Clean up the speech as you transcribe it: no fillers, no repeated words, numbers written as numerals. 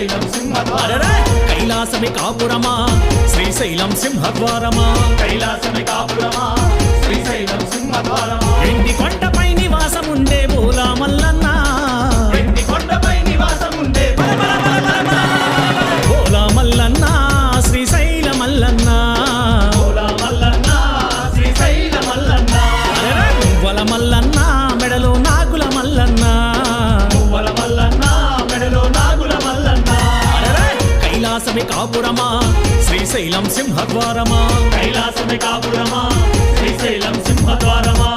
శ్రీశైలం సింహద్వారమా కైలాసమే కాపురమా శ్రీశైలం సింహద్వారమా కైలాసమే కాపురమా శ్రీశైలం సింహద్వారమా వెండి కొండపై నివాసముండే బోలా మల్లన్న వెండి కొండపై నివాసముండే బోలా మల్లన్న శ్రీశైల మల్లన్న బోలా మల్లన్న శ్రీశైల మల్లన్న మువ్వల మల్లన్న మెడలో నాగుల మల్లన్న మువ్వల మల్లన్న మెడలో నాగుల మల్లన్న కైలాసమే కాపురమా శ్రీశైలం సింహద్వారమా కైలాసమే కాపురమా శ్రీశైలం సింహద్వారమా